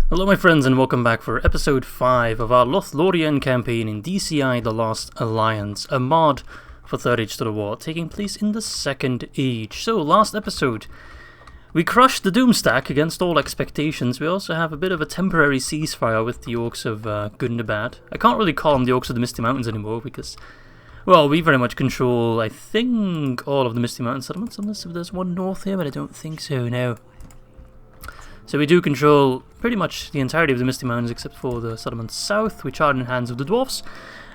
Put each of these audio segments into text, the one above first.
Hello my friends and welcome back for episode 5 of our Lothlórien campaign in DCI The Last Alliance, a mod for 3rd Age to the War, taking place in the 2nd Age. So last episode, we crushed the Doomstack against all expectations. We also have a bit of a temporary ceasefire with the Orcs of Gundabad. I can't really call them the Orcs of the Misty Mountains anymore because, well, we very much control, I think, all of the Misty Mountain settlements, unless if there's one north here, but I don't think so, no. So we do control pretty much the entirety of the Misty Mountains except for the settlements south, which are in the hands of the Dwarves.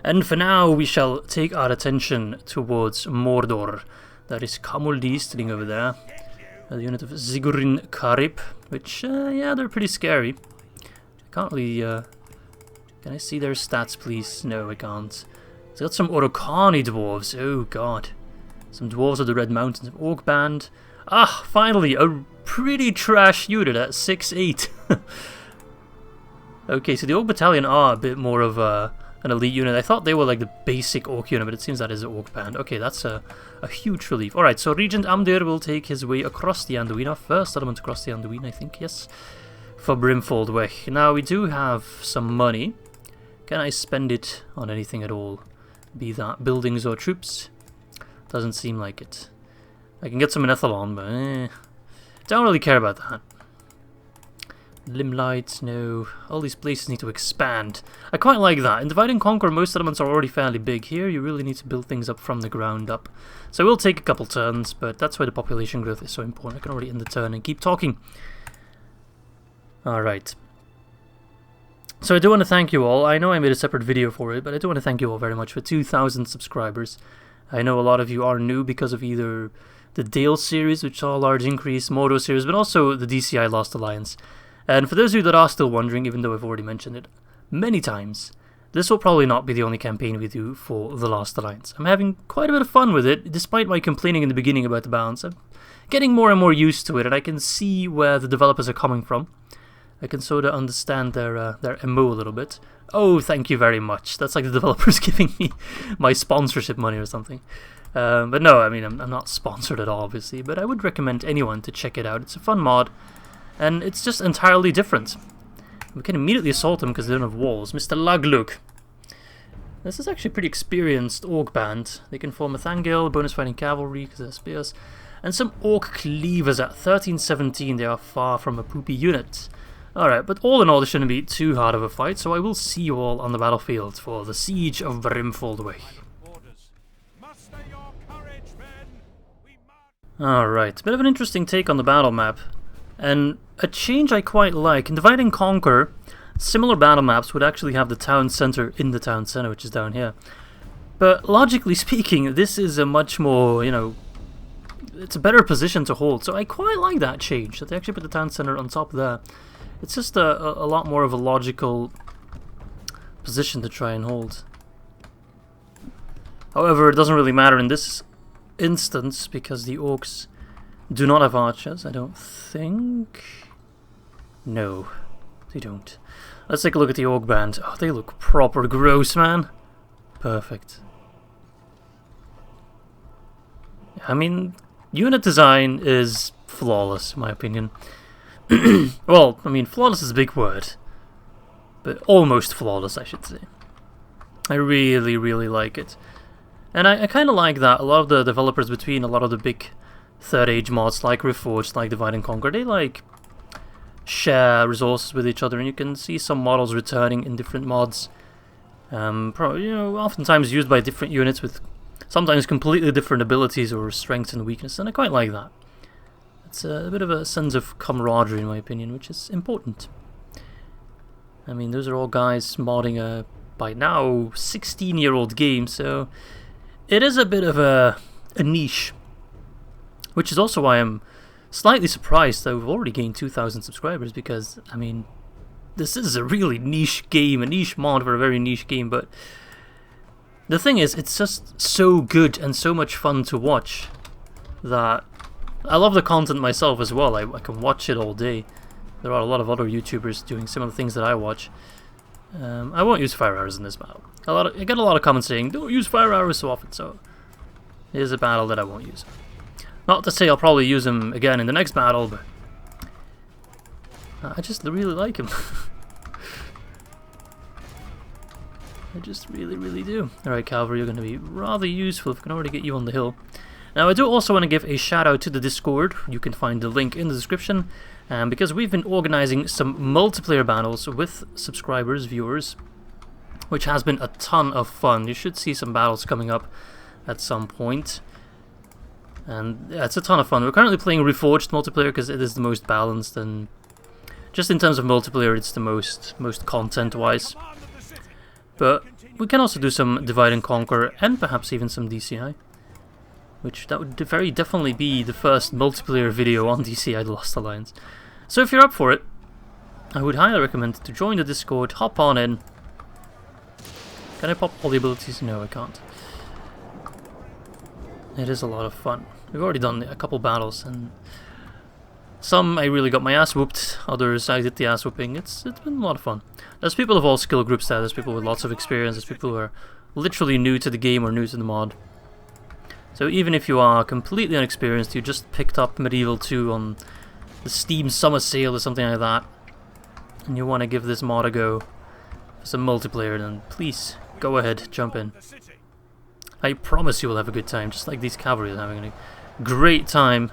And for now we shall take our attention towards Mordor. That is Kamuldi sitting over there. The unit of Zigurin Karib, which, yeah, they're pretty scary. I can't really, can I see their stats please? No, I can't. It's got some Orocani dwarves, oh god. Some dwarves of the Red Mountains, of Orc Band. Ah, finally, a pretty trash unit at 6'8". Okay, so the Orc Battalion are a bit more of an elite unit. I thought they were like the basic Orc unit, but it seems that is an Orc Band. Okay, that's a huge relief. Alright, so Regent Amdir will take his way across the Anduin, our first settlement across the Anduin, I think, yes. For Brimfold Way. Now, we do have some money. Can I spend it on anything at all? Be that buildings or troops? Doesn't seem like it. I can get some Ethelon, but don't really care about that. Limelight, no. All these places need to expand. I quite like that. In Divide and Conquer, most settlements are already fairly big. Here, you really need to build things up from the ground up. So it will take a couple turns, but that's why the population growth is so important. I can already end the turn and keep talking. Alright. So I do want to thank you all. I know I made a separate video for it, but I do want to thank you all very much for 2,000 subscribers. I know a lot of you are new because of either the Dale series, which saw a large increase, Mordor series, but also the DCI Lost Alliance. And for those of you that are still wondering, even though I've already mentioned it many times, this will probably not be the only campaign we do for the Lost Alliance. I'm having quite a bit of fun with it, despite my complaining in the beginning about the balance. I'm getting more and more used to it, and I can see where the developers are coming from. I can sort of understand their MO a little bit. Oh, thank you very much. That's like the developers giving me my sponsorship money or something. But no, I mean, I'm not sponsored at all, obviously, but I would recommend anyone to check it out. It's a fun mod, and it's just entirely different. We can immediately assault them because they don't have walls. Mr. Lagluk. This is actually a pretty experienced Orc Band. They can form a Thangil, bonus fighting cavalry because they're spears, and some Orc Cleavers at 1317. They are far from a poopy unit. Alright, but all in all, this shouldn't be too hard of a fight, so I will see you all on the battlefield for the Siege of Brimfold Way. Alright, bit of an interesting take on the battle map, and a change I quite like. In Divide and Conquer, similar battle maps would actually have the town center in the town center, which is down here. But logically speaking, this is a much more, you know, it's a better position to hold, so I quite like that change, that they actually put the town center on top there. It's just a lot more of a logical position to try and hold. However, it doesn't really matter in this instance because the Orcs do not have archers, I don't think. No, they don't. Let's take a look at the Orc Band. Oh, they look proper gross, man. Perfect. I mean, unit design is flawless, in my opinion. Well, I mean, flawless is a big word, but almost flawless, I should say. I really, really like it. And I kind of like that a lot of the developers between a lot of the big 3rd Age mods, like Reforged, like Divide and Conquer, they like share resources with each other, and you can see some models returning in different mods. Probably, you know, oftentimes used by different units with sometimes completely different abilities or strengths and weaknesses, and I quite like that. It's a bit of a sense of camaraderie, in my opinion, which is important. I mean, those are all guys modding a, by now, 16-year-old game, so it is a bit of a niche. Which is also why I'm slightly surprised that we've already gained 2,000 subscribers, because, I mean, this is a really niche game, a niche mod for a very niche game, but the thing is, it's just so good and so much fun to watch that I love the content myself as well. I can watch it all day. There are a lot of other YouTubers doing some of the things that I watch. I won't use fire arrows in this battle. I get a lot of comments saying, don't use fire arrows so often, so here's a battle that I won't use. Not to say I'll probably use them again in the next battle, but I just really like him. I just really do. Alright, cavalry, you're going to be rather useful if we can already get you on the hill. Now, I do also want to give a shout out to the Discord. You can find the link in the description. Because we've been organizing some multiplayer battles with subscribers, viewers, which has been a ton of fun. You should see some battles coming up at some point. And yeah, it's a ton of fun. We're currently playing Reforged multiplayer because it is the most balanced, and just in terms of multiplayer, it's the most content-wise. But we can also do some Divide and Conquer, and perhaps even some DCI. Which that would very definitely be the first multiplayer video on DCI The Lost Alliance. So if you're up for it, I would highly recommend to join the Discord, hop on in. Can I pop all the abilities? No, I can't. It is a lot of fun. We've already done a couple battles, and some I really got my ass whooped, others I did the ass whooping. It's been a lot of fun. There's people of all skill groups there, there's people with lots of experience, there's people who are literally new to the game or new to the mod. So even if you are completely inexperienced, you just picked up Medieval 2 on the Steam Summer Sale or something like that, and you want to give this mod a go for some multiplayer, then please go ahead, jump in. I promise you will have a good time, just like these cavalry are having a great time.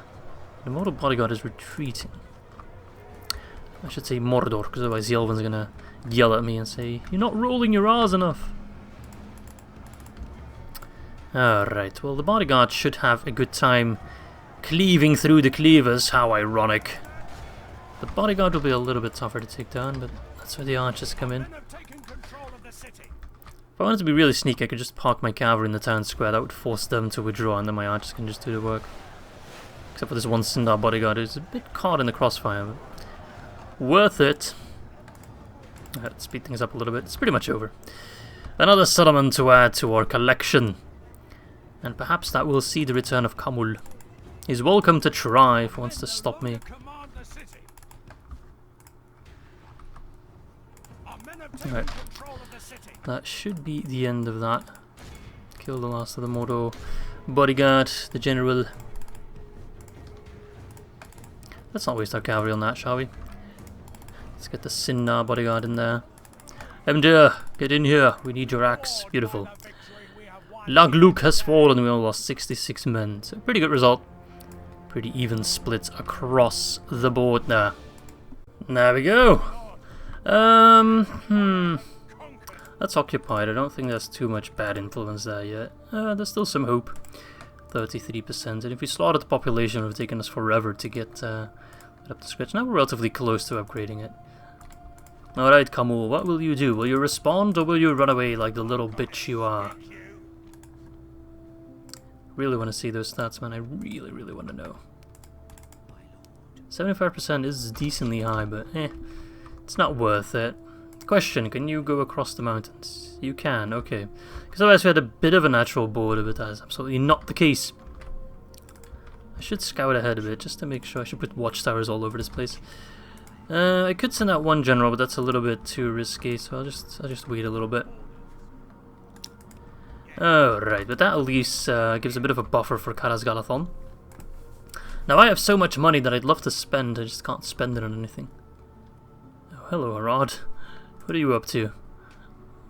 The Mordor bodyguard is retreating. I should say Mordor, because otherwise the Elven's are gonna yell at me and say, "You're not rolling your R's enough." Alright, well the bodyguard should have a good time cleaving through the cleavers. How ironic. The bodyguard will be a little bit tougher to take down, but that's where the archers come in. If I wanted to be really sneaky, I could just park my cavalry in the town square. That would force them to withdraw, and then my archers can just do the work. Except for this one Sindar bodyguard who's a bit caught in the crossfire, but worth it. Let's speed things up a little bit. It's pretty much over. Another settlement to add to our collection. And perhaps that will see the return of Kamul. He's welcome to try if he wants to stop me. Alright. That should be the end of that. Kill the last of the Mordor bodyguard, the general. Let's not waste our cavalry on that, shall we? Let's get the Sindar bodyguard in there. Emdir, get in here. We need your axe. Beautiful. Lagluk has fallen. We only lost 66 men. So pretty good result. Pretty even split across the board there. There we go. That's occupied. I don't think there's too much bad influence there yet. There's still some hope. 33%. And if we slaughtered the population, it would have taken us forever to get up to scratch. Now we're relatively close to upgrading it. Alright, Kamul, what will you do? Will you respond or will you run away like the little bitch you are? Really want to see those stats, man. I really want to know. 75% is decently high, but it's not worth it. Question, can you go across the mountains? You can, okay. Because otherwise we had a bit of a natural border, but that is absolutely not the case. I should scout ahead a bit, just to make sure. I should put watchtowers all over this place. I could send out one general, but that's a little bit too risky, so I'll just wait a little bit. Alright, but that at least gives a bit of a buffer for Karaz Galathon. Now I have so much money that I'd love to spend, I just can't spend it on anything. Oh, hello Harad. What are you up to?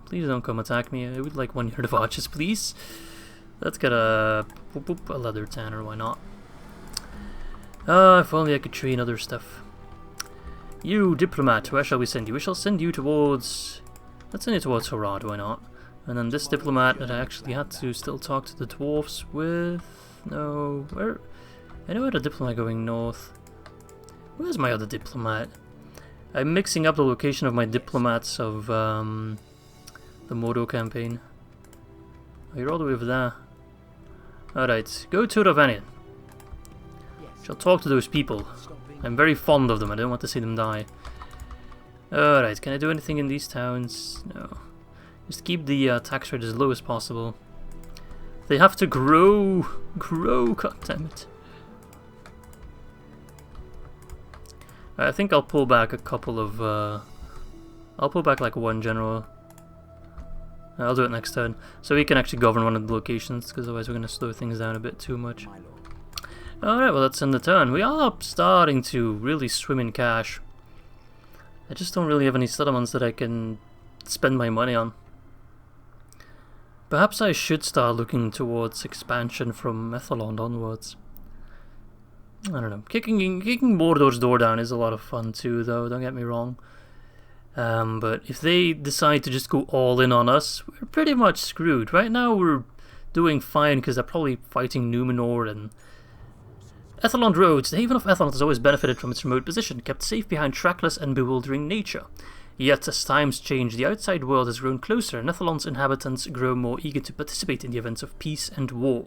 Please don't come attack me. I would like one unit of archers, please. Let's get a leather tanner, why not? If only I could train other stuff. You, diplomat, where shall we send you? We shall send you towards... Let's send you towards Harad, why not? And then this diplomat that I actually had to still talk to the dwarves with... No, where... I know I had a diplomat going north. Where's my other diplomat? I'm mixing up the location of my diplomats of the Mordor campaign. Oh, you're all the way over there. Alright, go to Ravanian. Shall talk to those people. I'm very fond of them, I don't want to see them die. Alright, can I do anything in these towns? No. Just keep the tax rate as low as possible. They have to grow! Grow, goddammit. I think I'll pull back a couple of... I'll pull back like one general. I'll do it next turn. So we can actually govern one of the locations, because otherwise we're going to slow things down a bit too much. Alright, well let's end the turn. We are starting to really swim in cash. I just don't really have any settlements that I can spend my money on. Perhaps I should start looking towards expansion from Methalond onwards. I don't know. Kicking Mordor's door down is a lot of fun too, though, don't get me wrong. But if they decide to just go all in on us, we're pretty much screwed. Right now we're doing fine because they're probably fighting Numenor and Ethelond Roads. The Haven of Ethelond has always benefited from its remote position, kept safe behind trackless and bewildering nature. Yet, as times change, the outside world has grown closer, and Ethelond's inhabitants grow more eager to participate in the events of peace and war.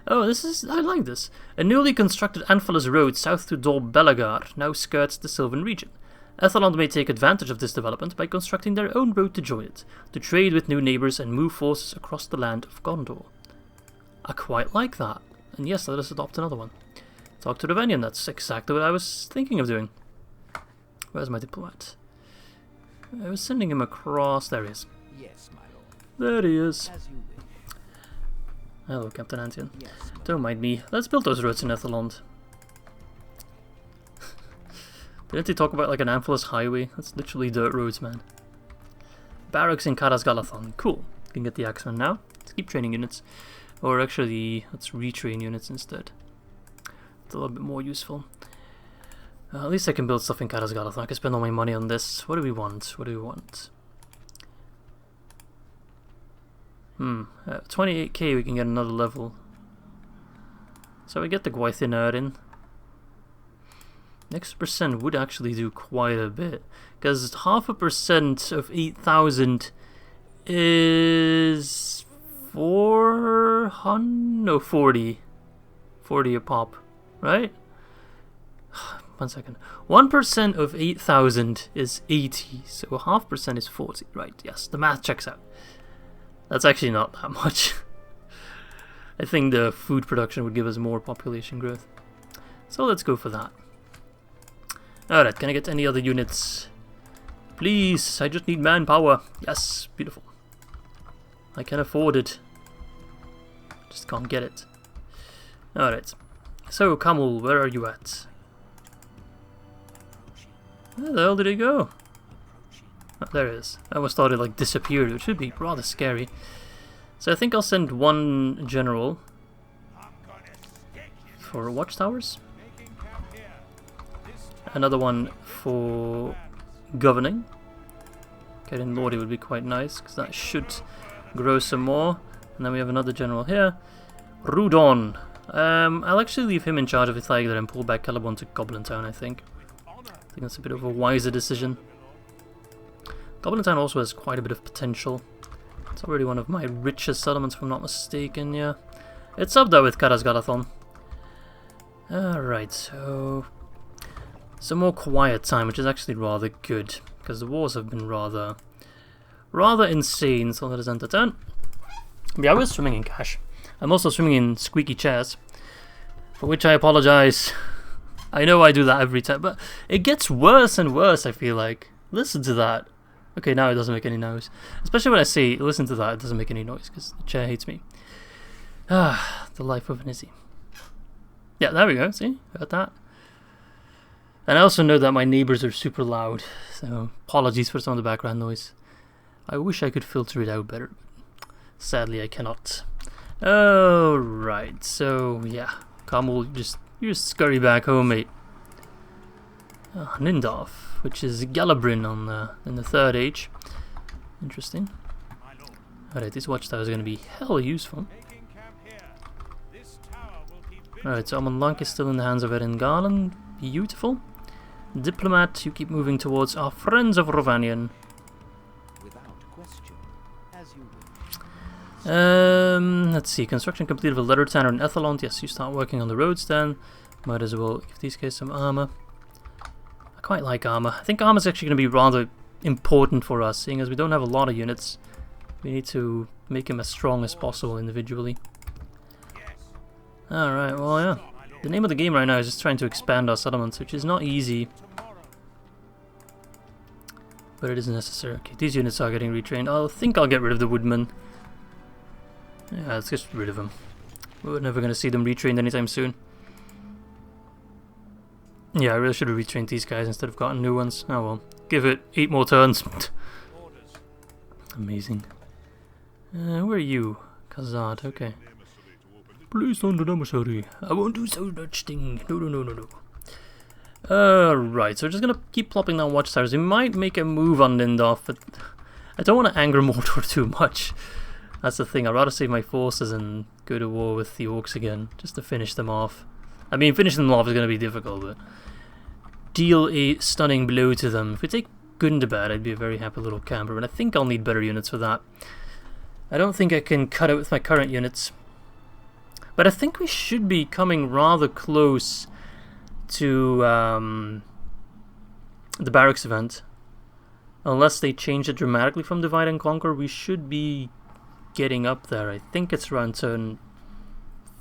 Oh, I like this. A newly constructed Anfilas road south to Dol Belagar now skirts the Silvan region. Ethelond may take advantage of this development by constructing their own road to join it, to trade with new neighbours and move forces across the land of Gondor. I quite like that. And yes, let us adopt another one. Talk to Ravenian, that's exactly what I was thinking of doing. Where's my diplomat? I was sending him across. There he is. Yes, my lord. There he is. As you wish. Hello, Captain Antian. Yes, Don't mind me. Let's build those roads in Ethelond. Didn't they talk about like an Amphilis highway? That's literally dirt roads, man. Barracks in Caras Galathon. Cool. Can get the Axeman now. Let's keep training units. Or actually, let's retrain units instead. It's a little bit more useful. At least I can build stuff in Caras Galathon. I can spend all my money on this. What do we want? What do we want? 28k we can get another level. So we get the Gwaithir in. Next percent would actually do quite a bit. Because 0.5% of 8,000 is 400? No, 40. 40 a pop, right? 1 second. 1% of 8,000 is 80, so 0.5% is 40. Right, yes, the math checks out. That's actually not that much. I think the food production would give us more population growth. So let's go for that. Alright, can I get any other units? Please, I just need manpower. Yes, beautiful. I can afford it. Just can't get it. Alright. So, Camel, where are you at? Where the hell did he go? Oh, there it is. I almost thought it like disappeared, which would be rather scary. So I think I'll send one general for watchtowers. Another one for governing. Getting Lordy would be quite nice, because that should grow some more. And then we have another general here. Rudon. I'll actually leave him in charge of Ithilien and pull back Celeborn to Goblin Town, I think. I think that's a bit of a wiser decision. Goblin Town also has quite a bit of potential. It's already one of my richest settlements, if I'm not mistaken, yeah. It's up there with Caras Galathon. Alright, so some more quiet time, which is actually rather good, because the wars have been rather insane, so let us enter turn. But yeah, I was swimming in cash. I'm also swimming in squeaky chairs, for which I apologize. I know I do that every time, but it gets worse and worse, I feel like. Listen to that. Okay, now it doesn't make any noise. Especially when I say, listen to that, it doesn't make any noise, because the chair hates me. Ah, the life of an Izzy. Yeah, there we go, see? Heard that? And I also know that my neighbours are super loud, so apologies for some of the background noise. I wish I could filter it out better, but sadly I cannot. Alright, so yeah, Kamul, you just scurry back home, mate. Nindolph, which is Galabrin in the Third Age. Interesting. Alright, this watchtower is going to be hell useful. Alright, so Amonlank is still in the hands of Erin Garland. Beautiful. Diplomat, you keep moving towards our friends of Rovanian. Let's see, construction complete of a letter tanner in Ethelond. Yes, you start working on the roads then. Might as well give these guys some armor. I quite like armor. I think armor is actually going to be rather important for us, seeing as we don't have a lot of units. We need to make him as strong as possible individually. Alright, well yeah. The name of the game right now is just trying to expand our settlements, which is not easy. But it is necessary. Okay, these units are getting retrained. I think I'll get rid of the woodmen. Yeah, let's get rid of them. We're never going to see them retrained anytime soon. Yeah, I really should have retrained these guys instead of gotten new ones. Oh well. Give it 8 more turns. Amazing. Where are you? Khazad, okay. Please don't do emissary. I won't do so much thing. No. Right, so we're just gonna keep plopping down watchtowers. We might make a move on Nindolph, but I don't want to anger Mordor too much. That's the thing, I'd rather save my forces and go to war with the Orcs again, just to finish them off. I mean, finishing them off is gonna be difficult, but deal a stunning blow to them. If we take Gundabad, I'd be a very happy little camper, but I think I'll need better units for that. I don't think I can cut it with my current units. But I think we should be coming rather close to the barracks event. Unless they change it dramatically from Divide and Conquer, we should be getting up there. I think it's around turn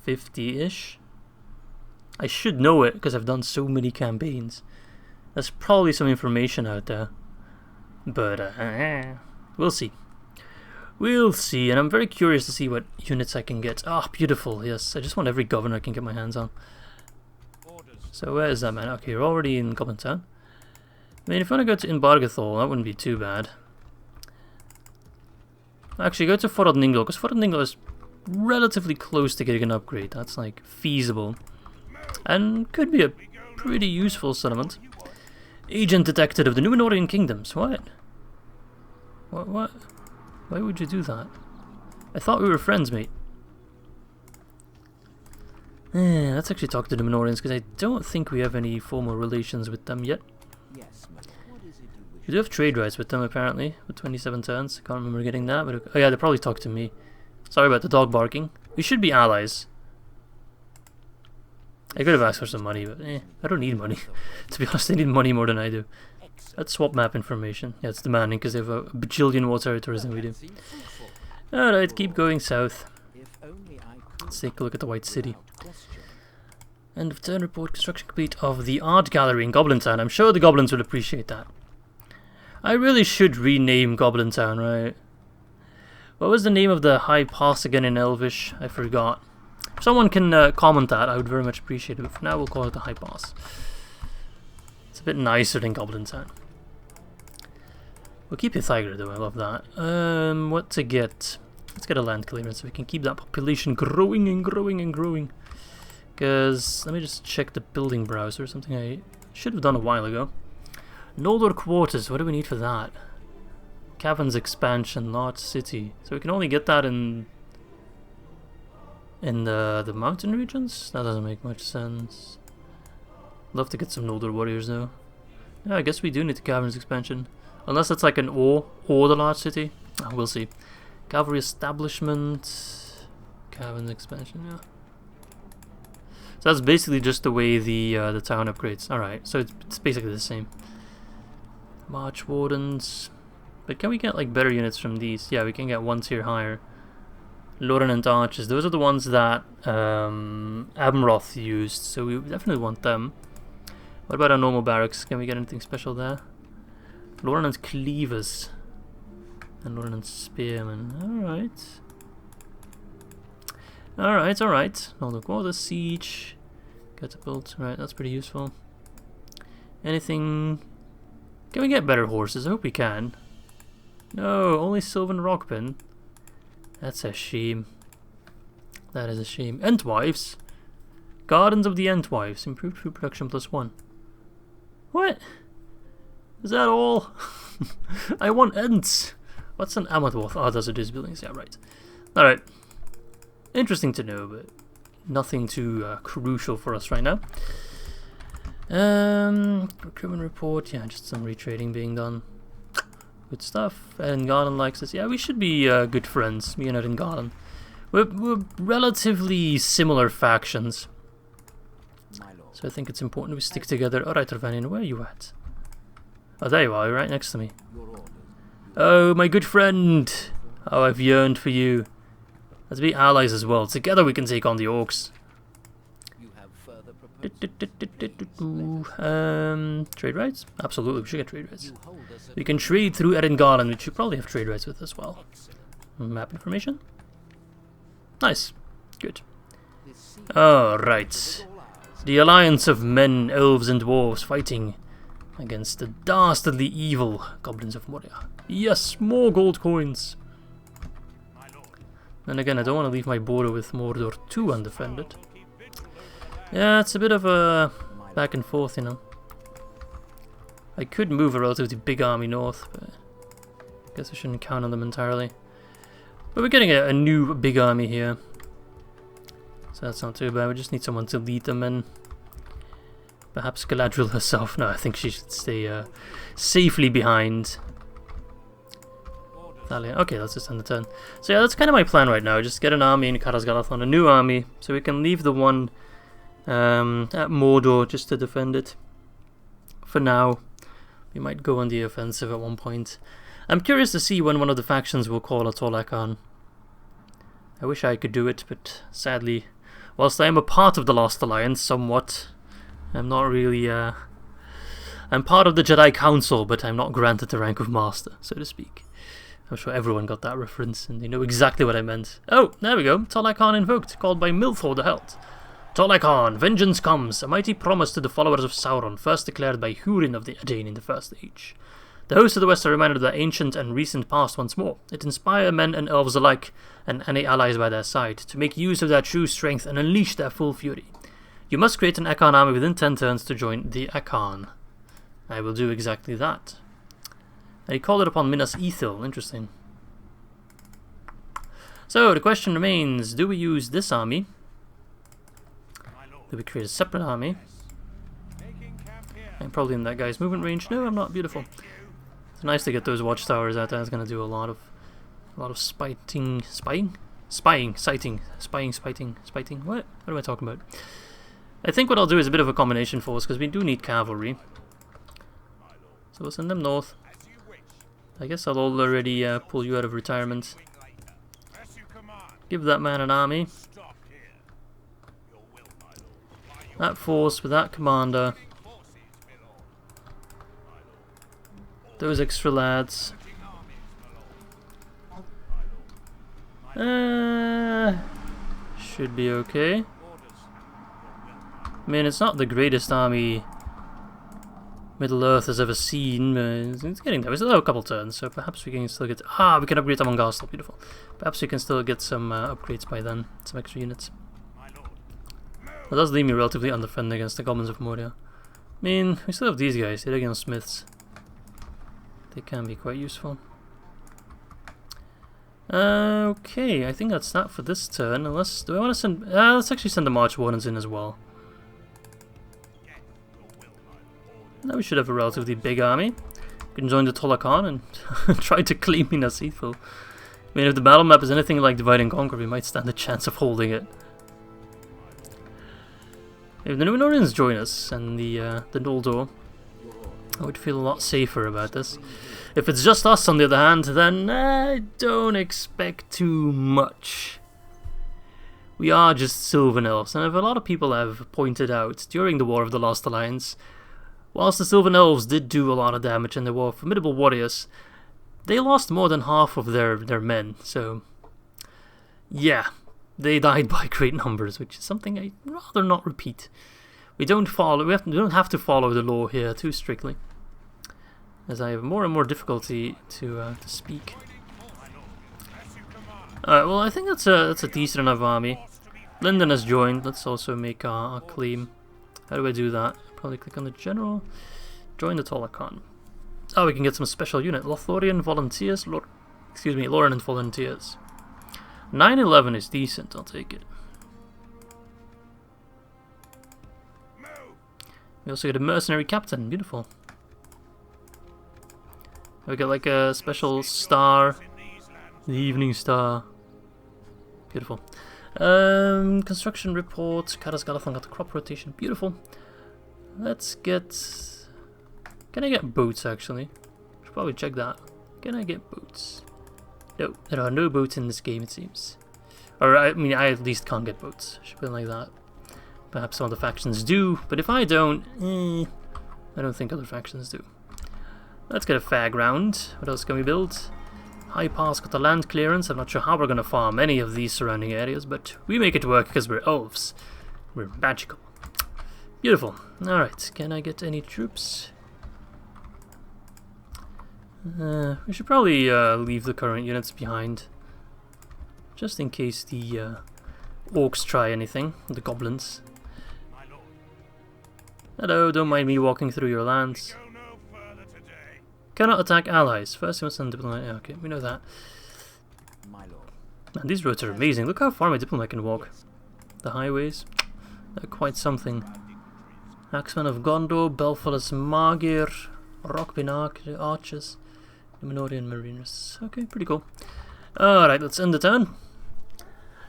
50-ish. I should know it because I've done so many campaigns. There's probably some information out there. But we'll see. We'll see, and I'm very curious to see what units I can get. Ah, beautiful, yes. I just want every governor I can get my hands on. So where is that man? Okay, you're already in Goblin Town. I mean, if you want to go to Inbargathol, that wouldn't be too bad. Actually, go to Forod Ninglo, because Forod Ninglo is relatively close to getting an upgrade. That's, like, feasible. And could be a pretty useful settlement. Agent detected of the Numenorian Kingdoms. What? What? Why would you do that? I thought we were friends, mate. Let's actually talk to the Numenorians, because I don't think we have any formal relations with them yet. We do have trade rights with them, apparently, with 27 turns. I can't remember getting that, but... Oh yeah, they probably talked to me. Sorry about the dog barking. We should be allies. I could have asked for some money, but I don't need money. To be honest, they need money more than I do. Let's swap map information. Yeah, it's demanding because they have a bajillion more territories than we do. Alright, keep going south. Let's take a look at the White City. End of turn report, construction complete of the art gallery in Goblin Town. I'm sure the goblins will appreciate that. I really should rename Goblin Town, right? What was the name of the high pass again in Elvish? I forgot. If someone can comment that, I would very much appreciate it. But for now, we'll call it the high pass. It's a bit nicer than Goblin Town. We'll keep Ithager though, I love that. What to get? Let's get a land clearance so we can keep that population growing and growing and growing. Because, let me just check the building browser, something I should have done a while ago. Noldor Quarters, what do we need for that? Caverns Expansion, Large City. So we can only get that in the mountain regions? That doesn't make much sense. Love to get some Noldor warriors though. Yeah, I guess we do need the Caverns Expansion. Unless it's like an or the large city. Oh, we'll see. Cavalry Establishment. Caverns Expansion, yeah. So that's basically just the way the town upgrades. Alright, so it's basically the same. March Wardens. But can we get like better units from these? Yeah, we can get one tier higher. Lothlórien and Archers. Those are the ones that Amroth used, so we definitely want them. What about our normal barracks? Can we get anything special there? Lothlórien and Cleavers. And Lothlórien and Spearmen. Alright. Alright. Noldor Quarter, Siege. Catapult. Right, that's pretty useful. Anything... Can we get better horses? I hope we can. No, only Sylvan Rockpin. That's a shame. That is a shame. Entwives. Gardens of the Entwives. Improved food production +1. What? Is that all? I want Ents. What's an Amadworth? Oh, those are these buildings. Yeah, right. Alright. Interesting to know, but nothing too crucial for us right now. Recruitment report. Yeah, just some retrading being done. Good stuff. Erengarden likes us. Yeah, we should be good friends, me and Erengarden. We're relatively similar factions. So I think it's important we stick together. Alright, Ravanian, where are you at? Oh, there you are, you're right next to me. Oh, my good friend! Oh, I've yearned for you. Let's be allies as well. Together we can take on the Orcs. Trade rights? Absolutely, we should get trade rights. We can trade through Erengarden, which you probably have trade rights with as well. Map information? Nice. Good. Alright. The alliance of men, elves and dwarves fighting against the dastardly evil goblins of Moria. Yes, more gold coins. Then again, I don't want to leave my border with Mordor too undefended. Yeah, it's a bit of a back and forth, you know. I could move a relatively big army north, but I guess I shouldn't count on them entirely. But we're getting a new big army here, so that's not too bad. We just need someone to lead them in. Perhaps Galadriel herself. No, I think she should stay safely behind. Thalia. Okay, let's just end the turn. So yeah, that's kind of my plan right now. Just get an army in Khazad-dûm, a new army, so we can leave the one at Mordor just to defend it. For now, we might go on the offensive at one point. I'm curious to see when one of the factions will call a Talo-con. I wish I could do it, but sadly, whilst I am a part of the Lost Alliance somewhat, I'm not really, I'm part of the Jedi Council, but I'm not granted the rank of Master, so to speak. I'm sure everyone got that reference, and they know exactly what I meant. Oh, there we go, Talo-con invoked, called by Milthor the Held. Talo-con, vengeance comes, a mighty promise to the followers of Sauron, first declared by Húrin of the Edain in the First Age. The hosts of the West are reminded of their ancient and recent past once more. It inspires men and elves alike, and any allies by their side, to make use of their true strength and unleash their full fury. You must create an Acharn army within 10 turns to join the Acharn. I will do exactly that. And he called it upon Minas Ithil. Interesting. So the question remains, do we use this army? Do we create a separate army? I'm probably in that guy's movement range. No, I'm not. Beautiful. It's nice to get those watchtowers out there. It's going to do a lot of spiting. What am I talking about? I think what I'll do is a bit of a combination force, because we do need cavalry. So we'll send them north. I guess I'll already pull you out of retirement. Give that man an army. That force with that commander. Those extra lads. Should be okay. I mean, it's not the greatest army Middle-earth has ever seen, but it's getting there. We still have a couple turns, so perhaps we can still get... we can upgrade Amon Gastel, beautiful. Perhaps we can still get some upgrades by then, some extra units. That does leave me relatively undefended against the Goblins of Moria. I mean, we still have these guys, they're against Smiths. They can be quite useful. Okay, I think that's that for this turn, unless... Do I want to send... let's actually send the March Wardens in as well. Now we should have a relatively big army. We can join the Talo-con and try to claim Minas Ithil. I mean, if the battle map is anything like Divide and Conquer, we might stand a chance of holding it. If the Númenóreans join us and the Noldor, I would feel a lot safer about this. If it's just us, on the other hand, then I don't expect too much. We are just Sylvan Elves, and if a lot of people have pointed out during the War of the Lost Alliance, whilst the Sylvan Elves did do a lot of damage and they were formidable warriors, they lost more than half of their men, so yeah, they died by great numbers, which is something I'd rather not repeat. We don't have to follow the law here too strictly, as I have more and more difficulty to speak. Alright, well I think that's a decent enough army. Lyndon has joined. Let's also make our claim. How do I do that? Probably click on the general. Join the Talo-con. Oh, we can get some special unit. Lothlórien volunteers. Lorien and volunteers. 911 is decent. I'll take it. We also get a mercenary captain. Beautiful. We get like a special star. The evening star. Beautiful. Construction report. Khazad-dûm got the crop rotation. Beautiful. Let's get... Can I get boots, actually? Should probably check that. Can I get boots? No, there are no boats in this game, it seems. Or, I mean, I at least can't get boats. Should be like that. Perhaps some of the factions do, but if I don't, I don't think other factions do. Let's get a fairground. What else can we build? High Pass got the land clearance. I'm not sure how we're going to farm any of these surrounding areas, but we make it work because we're elves. We're magical. Beautiful. Alright, can I get any troops? We should probably leave the current units behind. Just in case the orcs try anything, the goblins. Hello, don't mind me walking through your lands. Cannot attack allies. First you must send diplomat. Yeah, okay, we know that. Man, these roads are amazing. Look how far my diplomat can walk. The highways, they're quite something. Axemen of Gondor, Belfalus Magir, Rockbinak, Archers, Numenorian Mariners. Okay, pretty cool. Alright, let's end the turn.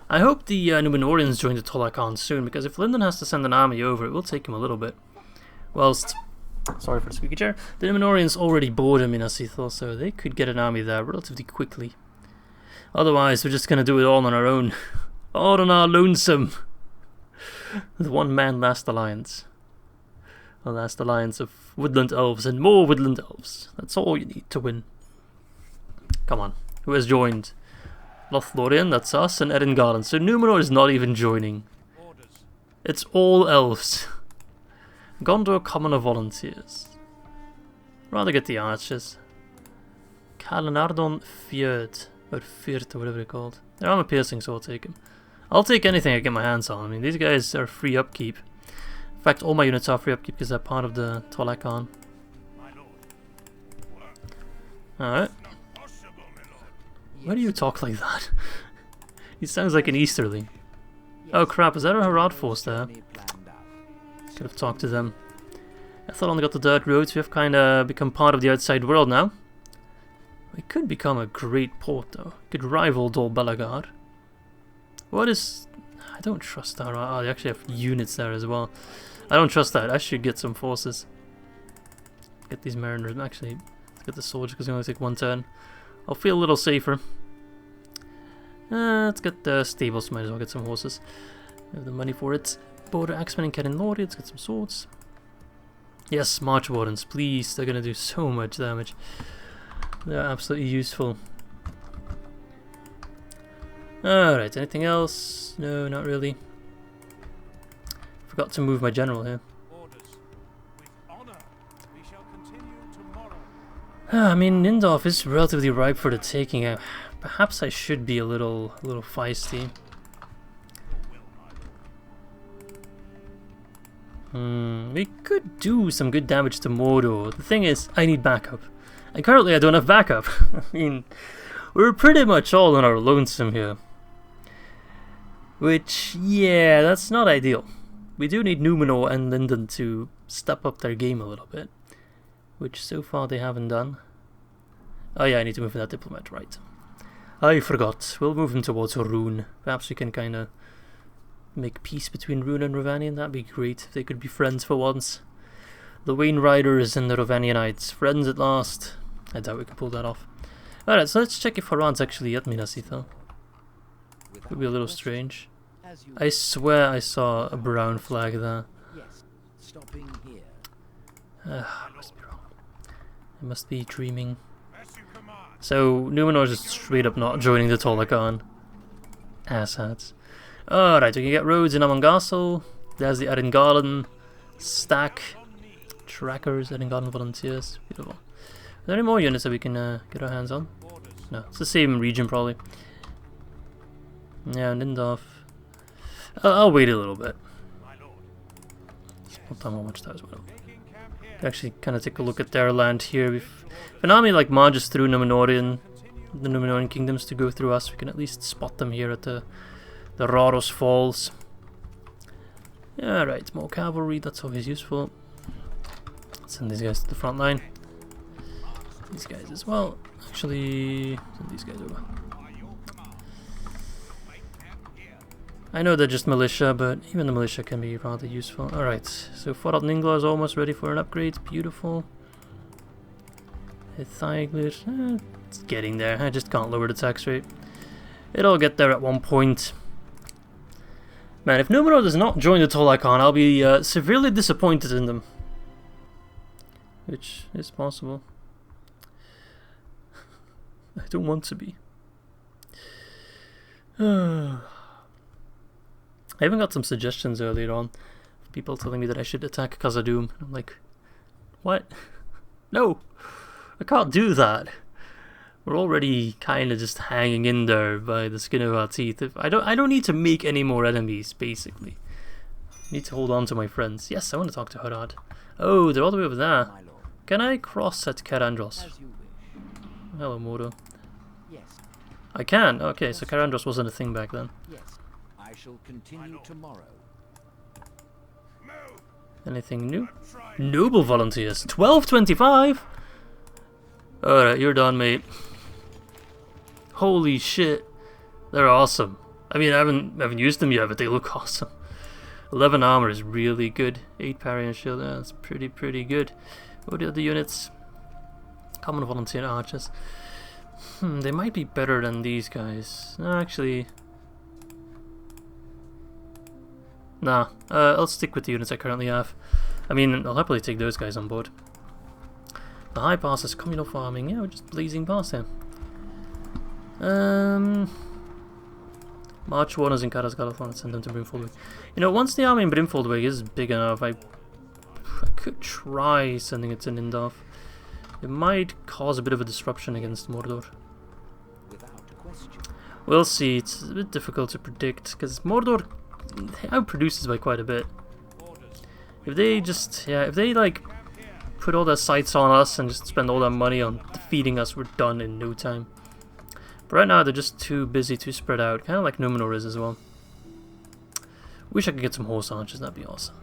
I hope the Numenorians join the Talo-con soon, because if Lyndon has to send an army over, it will take him a little bit. Whilst, sorry for the squeaky chair, the Numenorians already border Minas Ithil, so they could get an army there relatively quickly. Otherwise, we're just going to do it all on our own. All on our lonesome. The one-man last alliance. The last alliance of woodland elves and more woodland elves. That's all you need to win. Come on. Who has joined? Lothlórien, that's us, and Erengard. So Numenor is not even joining. It's all elves. Gondor commoner volunteers. Rather get the archers. Kalanardon Fjord. Or Fjord, or whatever they're called. They're armor piercing, so I'll take them. I'll take anything I get my hands on. I mean, these guys are free upkeep. In fact, all my units are free upkeep because they're part of the Talo-con. Alright. Why do you talk like that? He sounds like an Easterling. Oh crap, is that a Harad force there? Could have talked to them. I thought I only got the dirt roads. We have kinda become part of the outside world now. We could become a great port though. Could rival Dol Belagard. What is... I don't trust that. Oh, they actually have units there as well. I don't trust that. I should get some forces. Get these mariners. Actually, let's get the soldiers because they only take one turn. I'll feel a little safer. Let's get the stables. Might as well get some horses. We have the money for it. Border Axemen and Kerin Lord. Let's get some swords. Yes, March Wardens, please. They're gonna do so much damage. They're absolutely useful. Alright, anything else? No, not really. Forgot to move my general here. I mean, Nindolph is relatively ripe for the taking. Perhaps I should be a little feisty. We could do some good damage to Mordor. The thing is, I need backup. And currently I don't have backup. I mean, we're pretty much all on our lonesome here. Which, yeah, that's not ideal. We do need Numenor and Lyndon to step up their game a little bit. Which so far they haven't done. Oh yeah, I need to move that diplomat, right. I forgot. We'll move him towards Rhun. Perhaps we can kind of make peace between Rhun and Rovanion. That'd be great if they could be friends for once. The Wain Riders and the Rovanionites. Friends at last. I doubt we can pull that off. Alright, so let's check if Harad's actually at Minas Ithil. Could be a little strange. I swear I saw a brown flag there. I must be wrong. I must be dreaming. So, Numenor is straight up not joining the Talo-con. Asshats. Alright, we can get roads in Amongasal. There's the Erengard stack. Trackers, Erengard volunteers. Beautiful. Are there any more units that we can get our hands on? No, it's the same region probably. Yeah, Nindolph. I'll wait a little bit. Spot on how much that as well. Actually, kind of take a look at their land here. If an army like marches through the Numenorian kingdoms to go through us, we can at least spot them here at the Raros Falls. Alright, more cavalry, that's always useful. Let's send these guys to the front line. These guys as well. Actually, send these guys over. I know they're just militia, but even the militia can be rather useful. Alright, so Forad Ningla is almost ready for an upgrade. Beautiful. It's getting there. I just can't lower the tax rate. It'll get there at one point. Man, if Numenor does not join the Talo-con, I'll be severely disappointed in them. Which is possible. I don't want to be. I even got some suggestions earlier on. People telling me that I should attack Khazad-dûm. I'm like, what? No! I can't do that! We're already kind of just hanging in there by the skin of our teeth. I don't need to make any more enemies, basically. I need to hold on to my friends. Yes, I want to talk to Harad. Oh, they're all the way over there. Can I cross at Karandros? Hello, Mordor. Yes. I can. Okay, so Karandros wasn't a thing back then. Yes. I shall continue tomorrow. Anything new? Noble volunteers. 1225. All right, you're done, mate. Holy shit, they're awesome. I mean, I haven't used them yet, but they look awesome. 11 armor is really good. 8 parry and shield. That's pretty good. What are the other units? Common volunteer archers. They might be better than these guys. No, actually, nah. I'll stick with the units I currently have. I mean, I'll happily take those guys on board. The high pass is communal farming. Yeah, we're just blazing past here. March Warners in Karas Galathon and send them to Brimfoldway. You know, once the army in Brimfoldway is big enough, I could try sending it to Nindolph. It might cause a bit of a disruption against Mordor. We'll see. It's a bit difficult to predict because Mordor outproduces by quite a bit. If they just, if they like put all their sights on us and just spend all their money on defeating us, we're done in no time. But right now they're just too busy to spread out, kind of like Numenor is as well. Wish I could get some horse archers, that'd be awesome.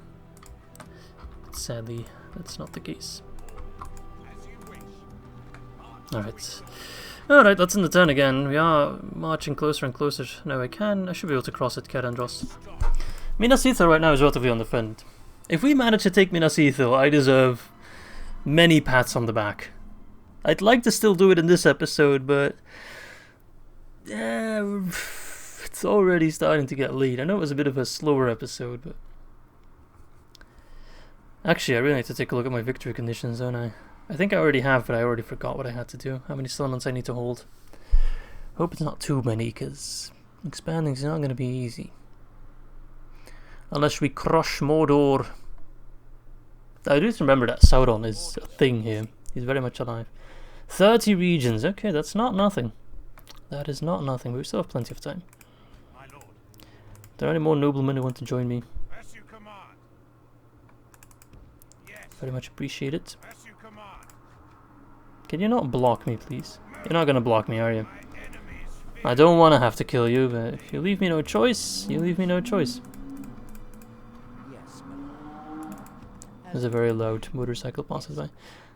But sadly, that's not the case. Alright, let's end the turn again. We are marching closer and closer. Now I should be able to cross at Karandros. Minas Ithil right now is relatively on the front. If we manage to take Minas Ithil, I deserve many pats on the back. I'd like to still do it in this episode, but yeah, it's already starting to get late. I know it was a bit of a slower episode, but actually I really need to take a look at my victory conditions, don't I? I think I already have, but I already forgot what I had to do. How many settlements I need to hold. Hope it's not too many, because expanding is not going to be easy. Unless we crush Mordor. I do remember that Sauron is a thing here. He's very much alive. 30 regions. Okay, that's not nothing. That is not nothing, but we still have plenty of time. Are there any more noblemen who want to join me? Very much appreciate it. Can you not block me, please? You're not gonna block me, are you? I don't want to have to kill you, but if you leave me no choice, you leave me no choice. There's a very loud motorcycle passes by.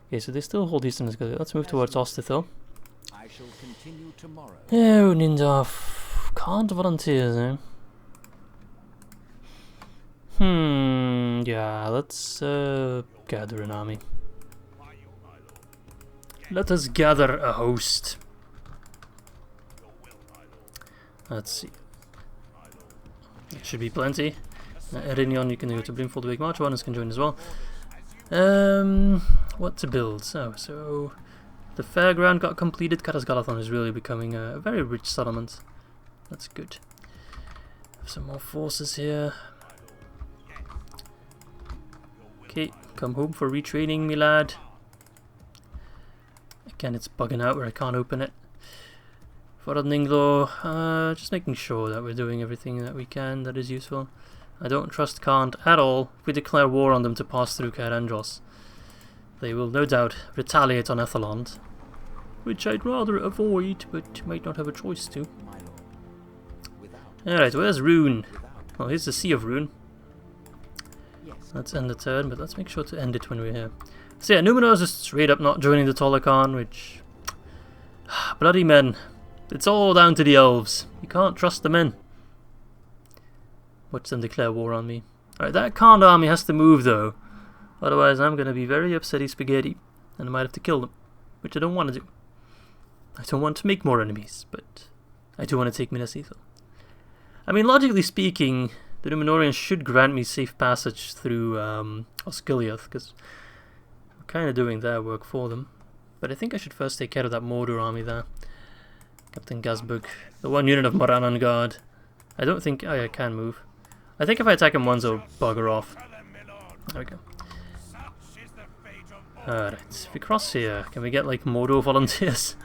Okay, so they still hold Eastern Asgard. Let's move towards Ostithil. Oh, Nindolph. Can't volunteers, eh? Yeah, let's gather an army. Let us gather a host. Let's see. It should be plenty. Erinion, you can go to Brimfoldway. March Warners can join as well. What to build? So the fairground got completed. Karas Galathon is really becoming a very rich settlement. That's good. Have some more forces here. Okay, come home for retraining, me lad. Again, it's bugging out where I can't open it. For Ninglo, just making sure that we're doing everything that we can that is useful. I don't trust Kant at all. If we declare war on them to pass through Karandros, they will no doubt retaliate on Ethelond, which I'd rather avoid, but might not have a choice to. Alright, where's Rhun? Well, here's the Sea of Rhun. Let's end the turn, but let's make sure to end it when we're here. So yeah, Numenor's just straight up not joining the Talo-con, which... bloody men. It's all down to the elves. You can't trust the men. Watch them declare war on me. Alright, that Khan army has to move though. Otherwise I'm going to be very upsetty spaghetti. And I might have to kill them. Which I don't want to do. I don't want to make more enemies, but I do want to take Minas Ithil. I mean, logically speaking, the Numenorians should grant me safe passage through Osgiliath, because we're kind of doing their work for them. But I think I should first take care of that Mordor army there. Captain Gazbug. The one unit of Moran on guard. I don't think I can move. I think if I attack him once, he'll bugger off. There we go. Alright, if we cross here, can we get like Mordor volunteers?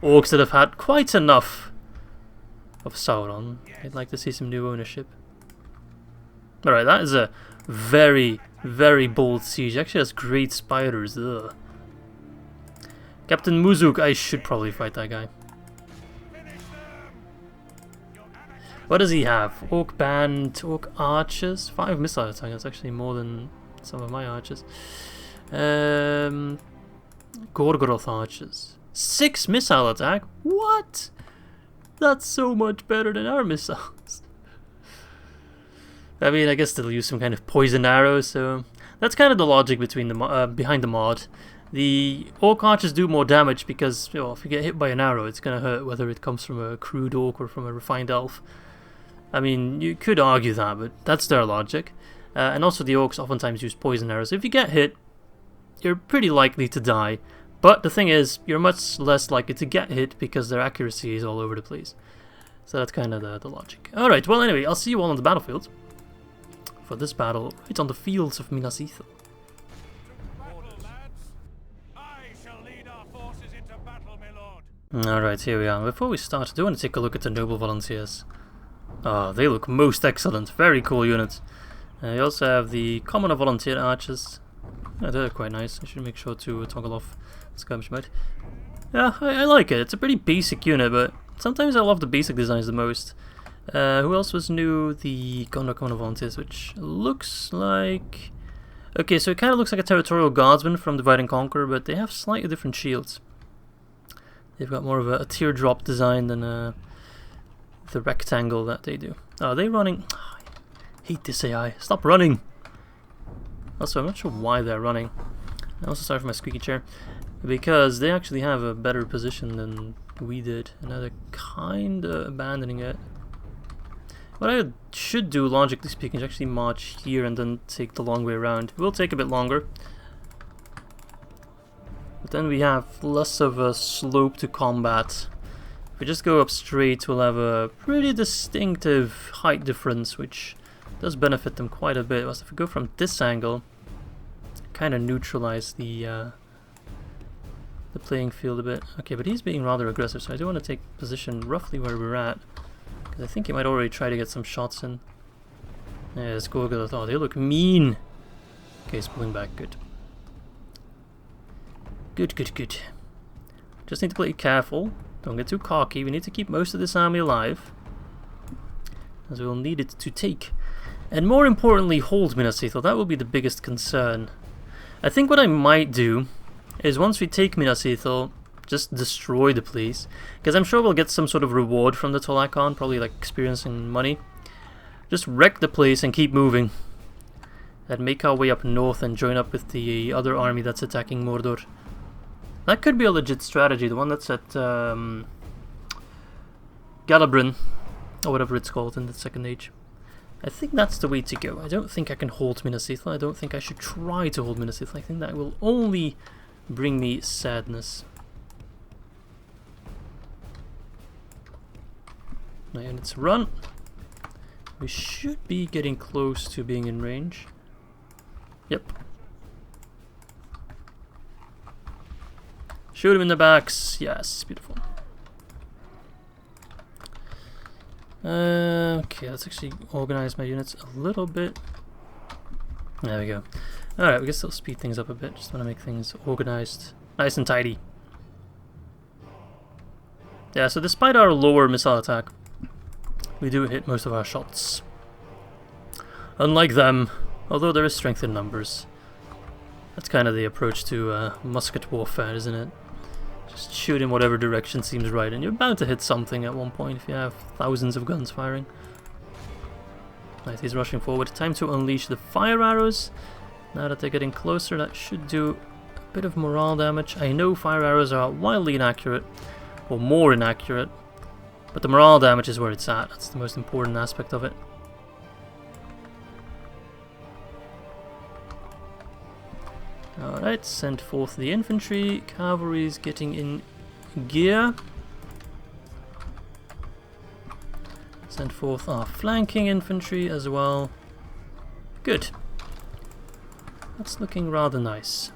Orcs that have had quite enough of Sauron. I'd like to see some new ownership. Alright, that is a very, very bold siege. Actually has great spiders. Ugh. Captain Muzuk, I should probably fight that guy. What does he have? Orc band, orc archers, 5 missile attack. That's actually more than some of my archers. Gorgoroth archers, 6 missile attack. What? That's so much better than our missiles. I mean, I guess they'll use some kind of poison arrows. So that's kind of the logic between the behind the mod. The orc archers do more damage because, you know, if you get hit by an arrow, it's gonna hurt whether it comes from a crude orc or from a refined elf. I mean, you could argue that, but that's their logic. And also the orcs oftentimes use poison arrows. If you get hit, you're pretty likely to die. But the thing is, you're much less likely to get hit because their accuracy is all over the place. So that's kind of the logic. Alright, well anyway, I'll see you all on the battlefield. For this battle, right on the fields of Minas Ithil. Alright, here we are. Before we start, I do want to take a look at the noble volunteers. Oh, they look most excellent. Very cool units. You also have the commoner volunteer archers. Yeah, they're quite nice. I should make sure to toggle off skirmish mode. Yeah, I like it. It's a pretty basic unit, but sometimes I love the basic designs the most. Who else was new? The Gondor commoner volunteers, which looks like... Okay, so it kind of looks like a territorial guardsman from Divide and Conquer, but they have slightly different shields. They've got more of a teardrop design than the rectangle that they do. Oh, are they running? Oh, I hate this AI. Stop running! Also, I'm not sure why they're running. I'm also sorry for my squeaky chair. Because they actually have a better position than we did. And now they're kinda abandoning it. What I should do, logically speaking, is actually march here and then take the long way around. It will take a bit longer. But then we have less of a slope to combat. If we just go up straight, we'll have a pretty distinctive height difference, which does benefit them quite a bit. Whereas if we go from this angle, kind of neutralize the playing field a bit. Okay, but he's being rather aggressive, so I do want to take position roughly where we're at, because I think he might already try to get some shots in. Yeah, let's go. Oh, they look mean. Okay, he's pulling back. Good. Good, good, good. Just need to play careful. Don't get too cocky. We need to keep most of this army alive, as we will need it to take. And more importantly, hold Minas Ithil. That will be the biggest concern. I think what I might do is once we take Minas Ithil, just destroy the place. Because I'm sure we'll get some sort of reward from the Talo-con, probably like experience and money. Just wreck the place and keep moving. And make our way up north and join up with the other army that's attacking Mordor. That could be a legit strategy, the one that's at Galabrin, or whatever it's called in the Second Age. I think that's the way to go. I don't think I can hold Minas Ithil. I don't think I should try to hold Minas Ithil. I think that will only bring me sadness. And it's run. We should be getting close to being in range. Yep. Shoot him in the backs. Yes, beautiful. Okay, let's actually organize my units a little bit. There we go. Alright, we can still speed things up a bit. Just want to make things organized. Nice and tidy. Yeah, so despite our lower missile attack, we do hit most of our shots. Unlike them, although there is strength in numbers. That's kind of the approach to musket warfare, isn't it? Just shoot in whatever direction seems right, and you're bound to hit something at one point if you have thousands of guns firing. Right, he's rushing forward. Time to unleash the fire arrows. Now that they're getting closer, that should do a bit of morale damage. I know fire arrows are wildly inaccurate, or more inaccurate, but the morale damage is where it's at. That's the most important aspect of it. Alright, send forth the infantry. Cavalry's getting in gear. Send forth our flanking infantry as well. Good. That's looking rather nice.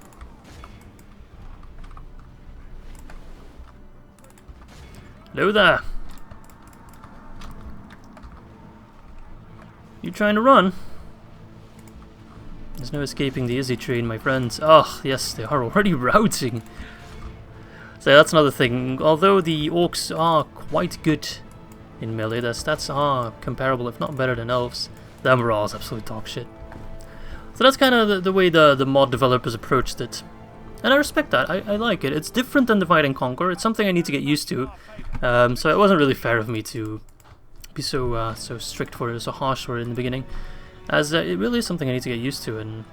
Hello there. You trying to run? There's no escaping the Izzy train, my friends. Oh, yes, they are already routing. So that's another thing. Although the Orcs are quite good in melee, their stats are comparable, if not better, than elves. The Morale is absolute dog shit. So that's kind of the way the mod developers approached it. And I respect that. I like it. It's different than Divide and Conquer. It's something I need to get used to. So it wasn't really fair of me to be so strict for it, so harsh for it in the beginning. As it really is something I need to get used to, and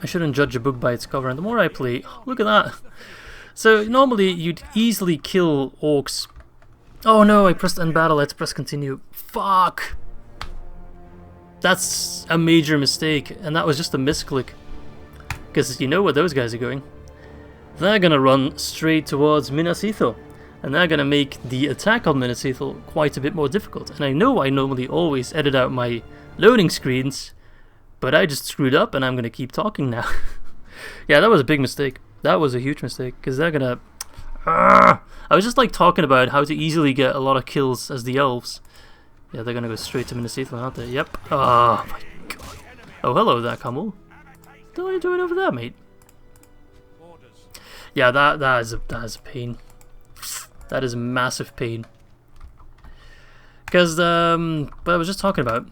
I shouldn't judge a book by its cover. And the more I play, look at that. So normally you'd easily kill orcs. Oh no, I pressed end battle, let's press continue. Fuck! That's a major mistake, and that was just a misclick. Because you know where those guys are going. They're gonna run straight towards Minas Ithil, and they're gonna make the attack on Minas Ithil quite a bit more difficult. And I know I normally always edit out my loading screens, but I just screwed up and I'm gonna keep talking now. Yeah, that was a big mistake. That was a huge mistake, because they're gonna... I was just like talking about how to easily get a lot of kills as the elves. Yeah, they're gonna go straight to Minas Ithil, aren't they? Yep. Oh my god. Oh, hello there, Camel. What are you doing over there, mate? Yeah, that is a pain. That is a massive pain. Because, what I was just talking about,